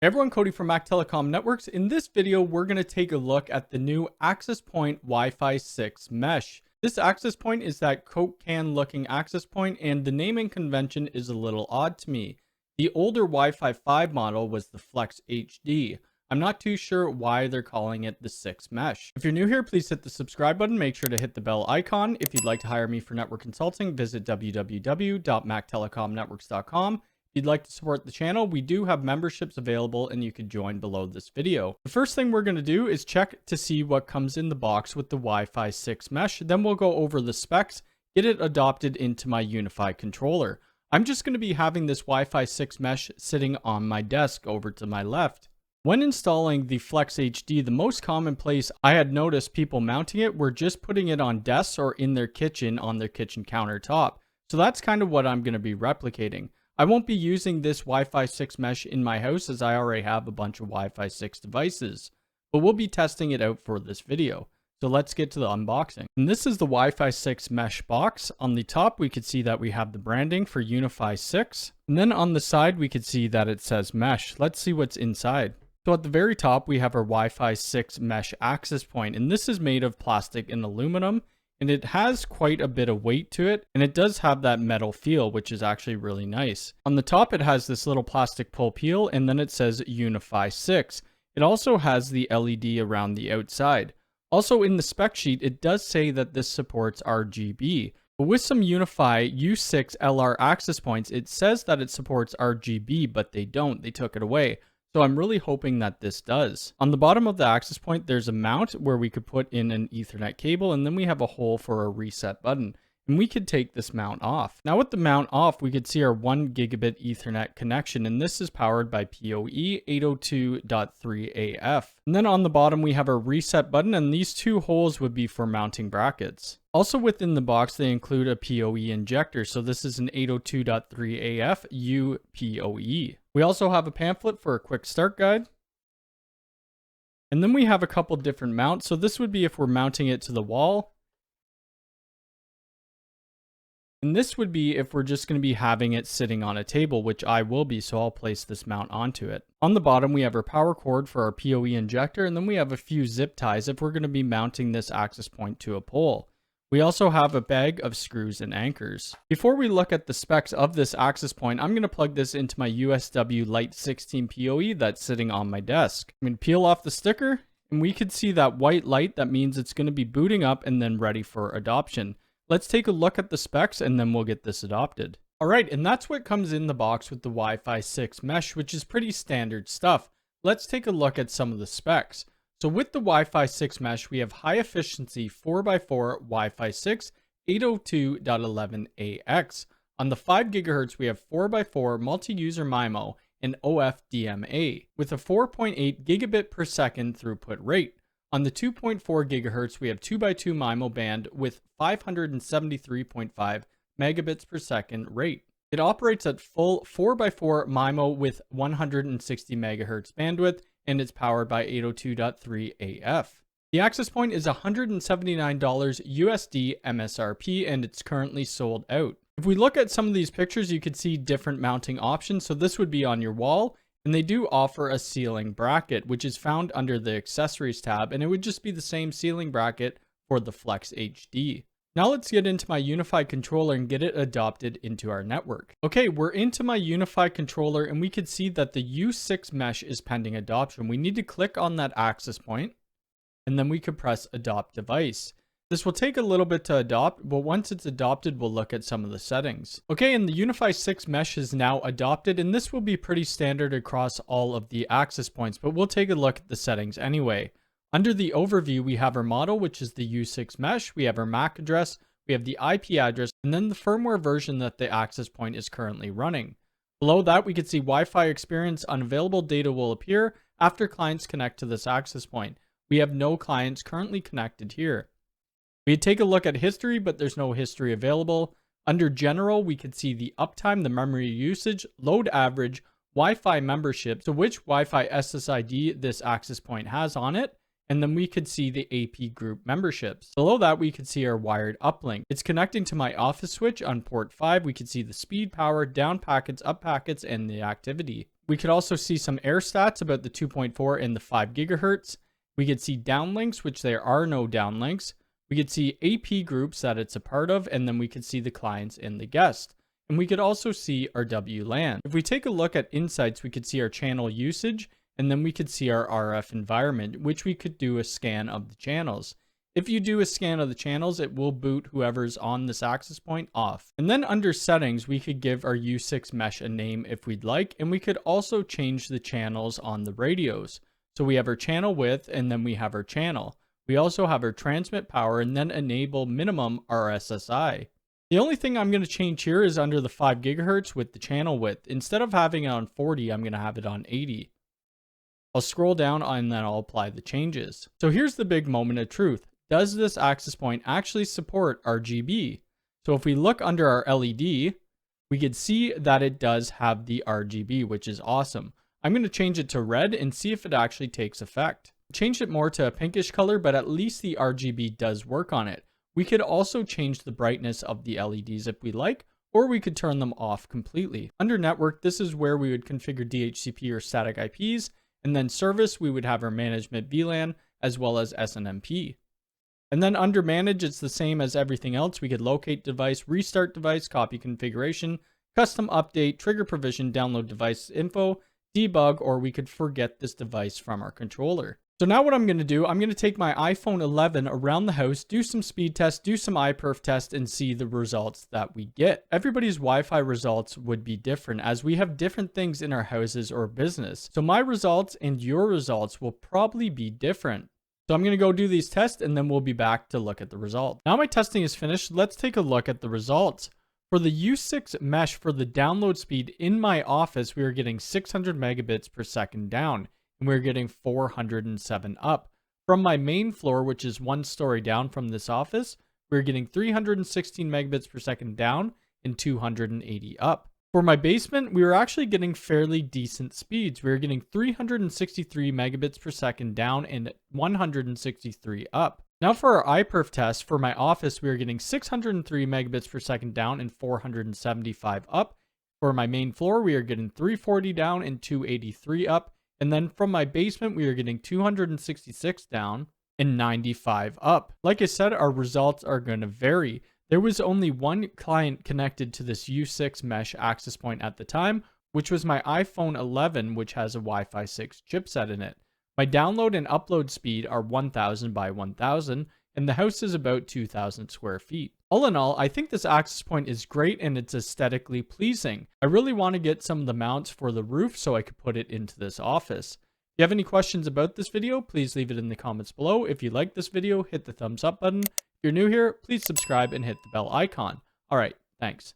Hey everyone, Cody from Mac Telecom Networks. In this video, we're going to take a look at the new access point Wi-Fi 6 mesh. This access point is that Coke can looking access point, and the naming convention is a little odd to me. The older Wi-Fi 5 model was the Flex HD. I'm not too sure why they're calling it the 6 mesh. If you're new here, please hit the subscribe button. Make sure to hit the bell icon. If you'd like to hire me for network consulting, visit www.mactelecomnetworks.com. If you'd like to support the channel, we do have memberships available and you can join below this video. The first thing we're going to do is check to see what comes in the box with the Wi-Fi 6 mesh. Then we'll go over the specs, get it adopted into my Unifi controller. I'm just going to be having this Wi-Fi 6 mesh sitting on my desk over to my left. When installing the Flex HD, the most common place I had noticed people mounting it were just putting it on desks or in their kitchen on their kitchen countertop. So that's kind of what I'm going to be replicating. I won't be using this Wi-Fi 6 mesh in my house as I already have a bunch of Wi-Fi 6 devices, but we'll be testing it out for this video. So let's get to the unboxing. And this is the Wi-Fi 6 mesh box. On the top, we could see that we have the branding for Unifi 6. And then on the side, we could see that it says mesh. Let's see what's inside. So at the very top, we have our Wi-Fi 6 mesh access point, and this is made of plastic and aluminum. And it has quite a bit of weight to it, and it does have that metal feel, which is actually really nice. On the top, it has this little plastic pull peel, and then it says Unifi 6. It also has the LED around the outside. Also in the spec sheet, it does say that this supports RGB. But with some Unifi U6 LR access points, it says that it supports RGB, but they don't. They took it away. So I'm really hoping that this does. On the bottom of the access point, there's a mount where we could put in an Ethernet cable, and then we have a hole for a reset button. And we could take this mount off. Now with the mount off, we could see our 1 gigabit Ethernet connection, and this is powered by PoE 802.3AF. And then on the bottom, we have our reset button, and these two holes would be for mounting brackets. Also within the box, they include a PoE injector, so this is an 802.3AF UPoE. We also have a pamphlet for a quick start guide. And then we have a couple different mounts, so this would be if we're mounting it to the wall. And this would be if we're just going to be having it sitting on a table, which I will be, so I'll place this mount onto it. On the bottom, we have our power cord for our PoE injector, and then we have a few zip ties if we're going to be mounting this access point to a pole. We also have a bag of screws and anchors. Before we look at the specs of this access point, I'm going to plug this into my USW Lite 16 PoE that's sitting on my desk. I'm going to peel off the sticker, and we can see that white light. That means it's going to be booting up and then ready for adoption. Let's take a look at the specs and then we'll get this adopted. Alright, and that's what comes in the box with the Wi-Fi 6 mesh, which is pretty standard stuff. Let's take a look at some of the specs. So with the Wi-Fi 6 mesh, we have high efficiency 4x4 Wi-Fi 6 802.11ax. On the 5 GHz, we have 4x4 multi-user MIMO and OFDMA with a 4.8 gigabit per second throughput rate. On the 2.4 GHz, we have 2x2 MIMO band with 573.5 megabits per second rate. It operates at full 4x4 MIMO with 160 megahertz bandwidth, and it's powered by 802.3AF. The access point is $179 USD MSRP, and it's currently sold out. If we look at some of these pictures, you could see different mounting options. So this would be on your wall. And they do offer a ceiling bracket, which is found under the accessories tab, and it would just be the same ceiling bracket for the Flex HD. Now let's get into my Unifi controller and get it adopted into our network. Okay, we're into my Unifi controller, and we could see that the U6 mesh is pending adoption. We need to click on that access point, and then we could press adopt device. This will take a little bit to adopt, but once it's adopted, we'll look at some of the settings. Okay, and the Unifi 6 mesh is now adopted, and this will be pretty standard across all of the access points, but we'll take a look at the settings anyway. Under the overview, we have our model, which is the U6 mesh. We have our MAC address, we have the IP address, and then the firmware version that the access point is currently running. Below that, we can see Wi-Fi experience unavailable data will appear after clients connect to this access point. We have no clients currently connected here. We take a look at history, but there's no history available. Under general, we can see the uptime, the memory usage, load average, Wi-Fi membership, so which Wi-Fi SSID this access point has on it, and then we could see the AP group memberships. Below that, we could see our wired uplink. It's connecting to my office switch on port 5. We could see the speed, power, down packets, up packets, and the activity. We could also see some air stats about the 2.4 and the 5 gigahertz. We could see downlinks, which there are no downlinks. We could see AP groups that it's a part of, and then we could see the clients and the guest. And we could also see our WLAN. If we take a look at insights, we could see our channel usage, and then we could see our RF environment, which we could do a scan of the channels. If you do a scan of the channels, it will boot whoever's on this access point off. And then under settings, we could give our U6 mesh a name if we'd like, and we could also change the channels on the radios. So we have our channel width, and then we have our channel. We also have our transmit power, and then enable minimum RSSI. The only thing I'm going to change here is under the 5 gigahertz with the channel width. Instead of having it on 40, I'm going to have it on 80. I'll scroll down and then I'll apply the changes. So here's the big moment of truth. Does this access point actually support RGB? So if we look under our LED, we could see that it does have the RGB, which is awesome. I'm going to change it to red and see if it actually takes effect. Change it more to a pinkish color, but at least the RGB does work on it. We could also change the brightness of the LEDs if we like, or we could turn them off completely. Under network, this is where we would configure DHCP or static IPs, and then service, we would have our management VLAN as well as SNMP. And then under manage, it's the same as everything else. We could locate device, restart device, copy configuration, custom update, trigger provision, download device info, debug, or we could forget this device from our controller. So now what I'm going to do, I'm going to take my iPhone 11 around the house, do some speed tests, do some iPerf tests, and see the results that we get. Everybody's Wi-Fi results would be different as we have different things in our houses or business. So my results and your results will probably be different. So I'm going to go do these tests and then we'll be back to look at the result. Now my testing is finished. Let's take a look at the results. For the U6 mesh for the download speed in my office, we are getting 600 megabits per second down and we're getting 407 up. From my main floor, which is 1 story down from this office, we're getting 316 megabits per second down and 280 up. For my basement, we were actually getting fairly decent speeds. We were getting 363 megabits per second down and 163 up. Now for our iPerf test, for my office, we were getting 603 megabits per second down and 475 up. For my main floor, we are getting 340 down and 283 up. And then from my basement, we are getting 266 down and 95 up. Like I said, our results are going to vary. There was only one client connected to this U6 mesh access point at the time, which was my iPhone 11, which has a Wi-Fi 6 chipset in it. My download and upload speed are 1000 by 1000, and the house is about 2000 square feet. All in all, I think this access point is great and it's aesthetically pleasing. I really want to get some of the mounts for the roof so I could put it into this office. If you have any questions about this video, please leave it in the comments below. If you like this video, hit the thumbs up button. If you're new here, please subscribe and hit the bell icon. All right, thanks.